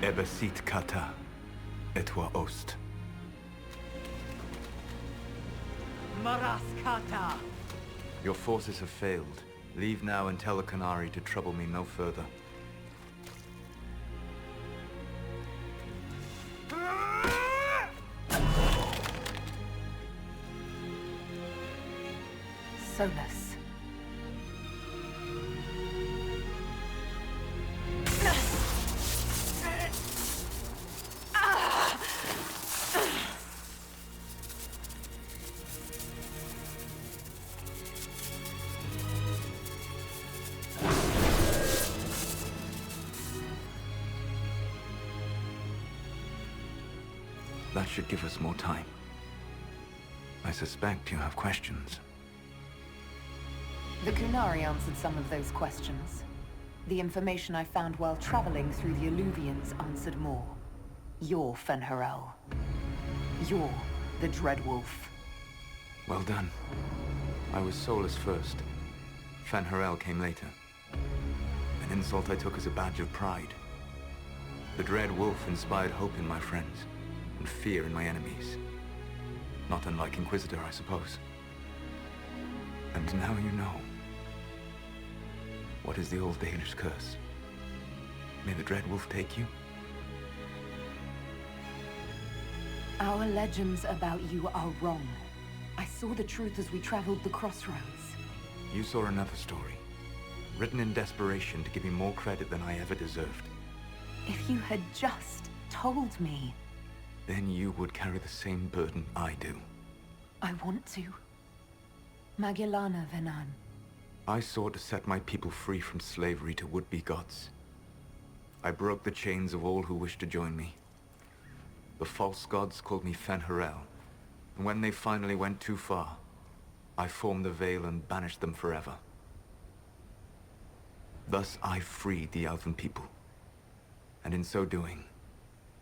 Ebesit kata, etwa ost. Maras kata. Your forces have failed. Leave now and tell the Canary to trouble me no further. Solas. That should give us more time. I suspect you have questions. The Kunari answered some of those questions. The information I found while traveling through the Alluvians answered more. You're Fen'Harel. You're the Dread Wolf. Well done. I was Solas first. Fen'Harel came later. An insult I took as a badge of pride. The Dread Wolf inspired hope in my friends, and fear in my enemies. Not unlike Inquisitor, I suppose. And now you know. What is the old Dalish curse? May the Dread Wolf take you? Our legends about you are wrong. I saw the truth as we traveled the crossroads. You saw another story, written in desperation to give me more credit than I ever deserved. If you had just told me... Then you would carry the same burden I do. I want to. Magellana Venan. I sought to set my people free from slavery to would-be gods. I broke the chains of all who wished to join me. The false gods called me Fen'Harel, and when they finally went too far, I formed the Veil and banished them forever. Thus I freed the Elven people, and in so doing,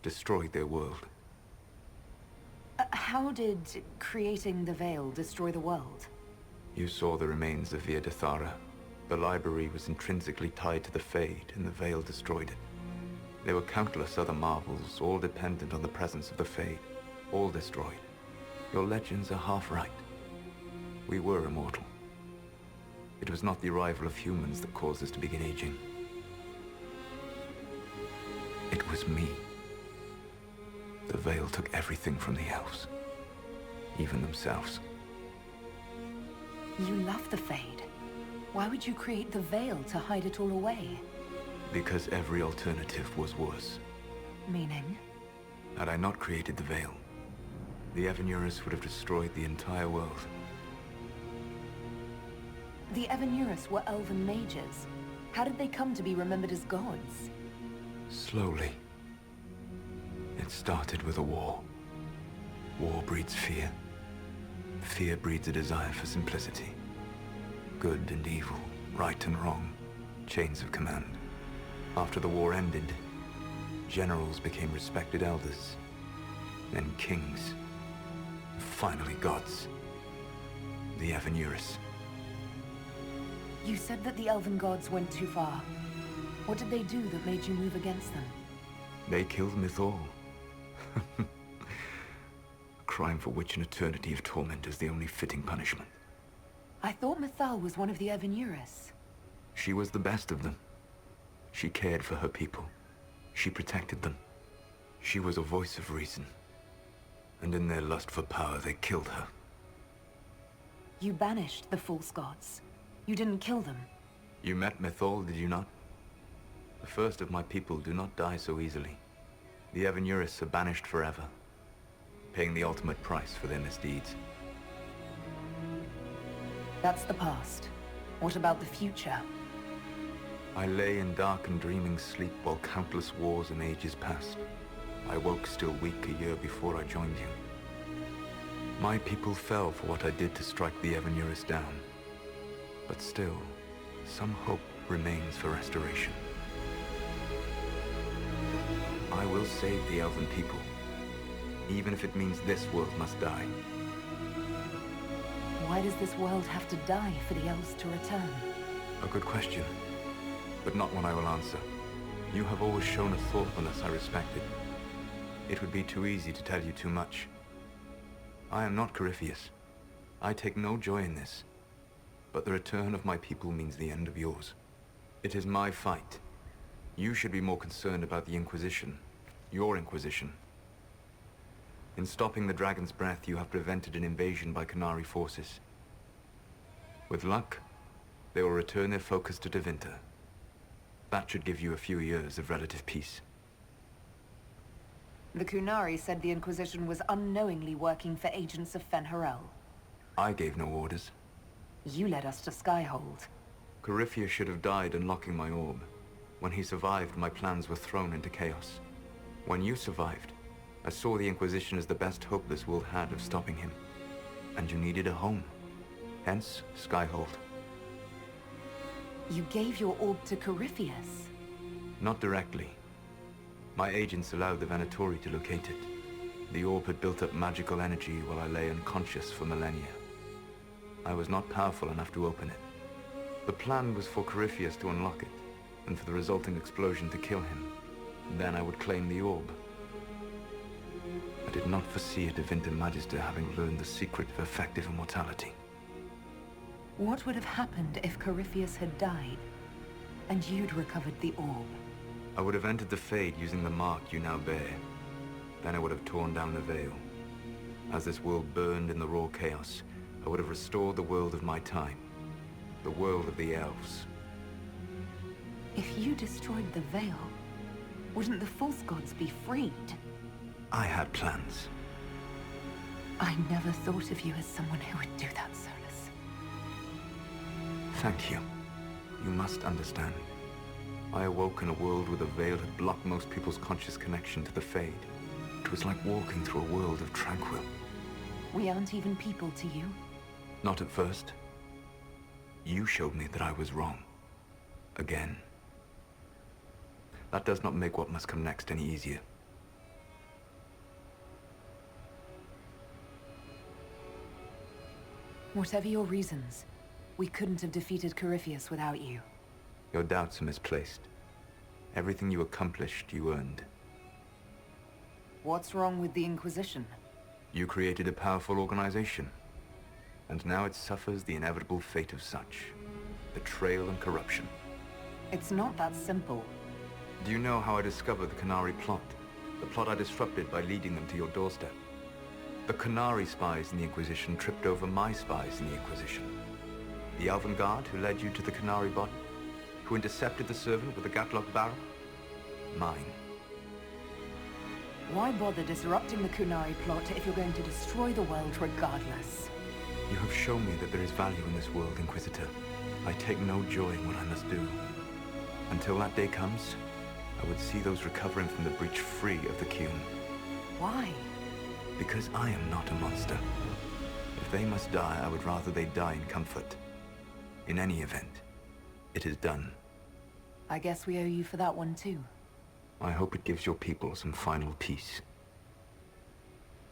destroyed their world. How did creating the Veil destroy the world? You saw the remains of Via Dethara. The library was intrinsically tied to the Fade, and the Veil destroyed it. There were countless other marvels, all dependent on the presence of the Fade, all destroyed. Your legends are half right. We were immortal. It was not the arrival of humans that caused us to begin aging. It was me. The Veil took everything from the elves, even themselves. You love the Fade. Why would you create the Veil to hide it all away? Because every alternative was worse. Meaning? Had I not created the Veil, the Evanurus would have destroyed the entire world. The Evanurus were elven mages. How did they come to be remembered as gods? Slowly. It started with a war. War breeds fear. Fear breeds a desire for simplicity. Good and evil, right and wrong, chains of command. After the war ended, generals became respected elders, then kings, and finally gods. The Evanurus. You said that the elven gods went too far. What did they do that made you move against them? They killed Mythal. A crime for which an eternity of torment is the only fitting punishment. I thought Mythal was one of the Evanurus. She was the best of them. She cared for her people. She protected them. She was a voice of reason. And in their lust for power, they killed her. You banished the false gods. You didn't kill them. You met Mythal, did you not? The first of my people do not die so easily. The Evanurus are banished forever, paying the ultimate price for their misdeeds. That's the past. What about the future? I lay in dark and dreaming sleep while countless wars and ages passed. I woke still weak a year before I joined you. My people fell for what I did to strike the Evanurus down. But still, some hope remains for restoration. I will save the Elven people, even if it means this world must die. Why does this world have to die for the elves to return? A good question, but not one I will answer. You have always shown a thoughtfulness I respected. It would be too easy to tell you too much. I am not Corypheus. I take no joy in this. But the return of my people means the end of yours. It is my fight. You should be more concerned about the Inquisition. Your Inquisition. In stopping the Dragon's Breath, you have prevented an invasion by Qunari forces. With luck, they will return their focus to Deviantart. That should give you a few years of relative peace. The Qunari said the Inquisition was unknowingly working for agents of FenHarel. I gave no orders. You led us to Skyhold. Corypheus should have died unlocking my orb. When he survived, my plans were thrown into chaos. When you survived, I saw the Inquisition as the best hope this world had of stopping him. And you needed a home. Hence, Skyhold. You gave your orb to Corypheus? Not directly. My agents allowed the Venatori to locate it. The orb had built up magical energy while I lay unconscious for millennia. I was not powerful enough to open it. The plan was for Corypheus to unlock it, and for the resulting explosion to kill him. Then I would claim the orb. I did not foresee a Deviantart Magister having learned the secret of effective immortality. What would have happened if Corypheus had died, and you'd recovered the orb? I would have entered the Fade using the mark you now bear. Then I would have torn down the veil. As this world burned in the raw chaos, I would have restored the world of my time. The world of the elves. If you destroyed the veil, wouldn't the false gods be freed? I had plans. I never thought of you as someone who would do that, Solas. Thank you. You must understand. I awoke in a world where the veil had blocked most people's conscious connection to the Fade. It was like walking through a world of tranquil. We aren't even people to you? Not at first. You showed me that I was wrong. Again. That does not make what must come next any easier. Whatever your reasons, we couldn't have defeated Corypheus without you. Your doubts are misplaced. Everything you accomplished, you earned. What's wrong with the Inquisition? You created a powerful organization. And now it suffers the inevitable fate of such. Betrayal and corruption. It's not that simple. Do you know how I discovered the Qunari plot? The plot I disrupted by leading them to your doorstep. The Qunari spies in the Inquisition tripped over my spies in the Inquisition. The Elven Guard who led you to the Qunari body? Who intercepted the servant with the Gatlock barrel? Mine. Why bother disrupting the Qunari plot if you're going to destroy the world regardless? You have shown me that there is value in this world, Inquisitor. I take no joy in what I must do. Until that day comes, I would see those recovering from the breach free of the Qun. Why? Because I am not a monster. If they must die, I would rather they die in comfort. In any event, it is done. I guess we owe you for that one too. I hope it gives your people some final peace.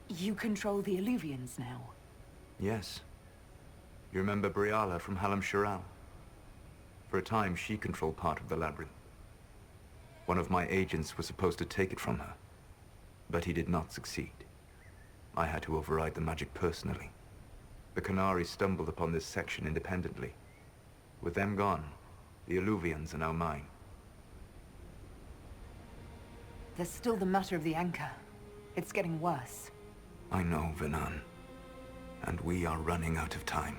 You control the Illuvians now. Yes. You remember Briala from Halam-Sharal? For a time, she controlled part of the labyrinth. One of my agents was supposed to take it from her, but he did not succeed. I had to override the magic personally. The Qunari stumbled upon this section independently. With them gone, the Illuvians are now mine. There's still the matter of the anchor. It's getting worse. I know, Venan. And we are running out of time.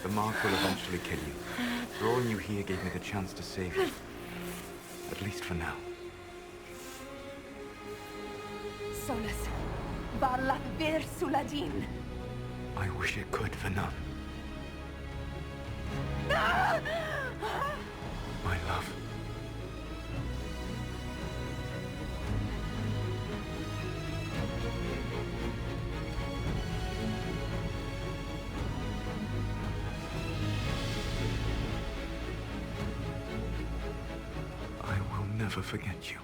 The mark will eventually kill you. Drawing you here gave me the chance to save you. At least for now. Solas, Var Lath Vir Suledin. I wish it could, Venan. My love. I will never forget you.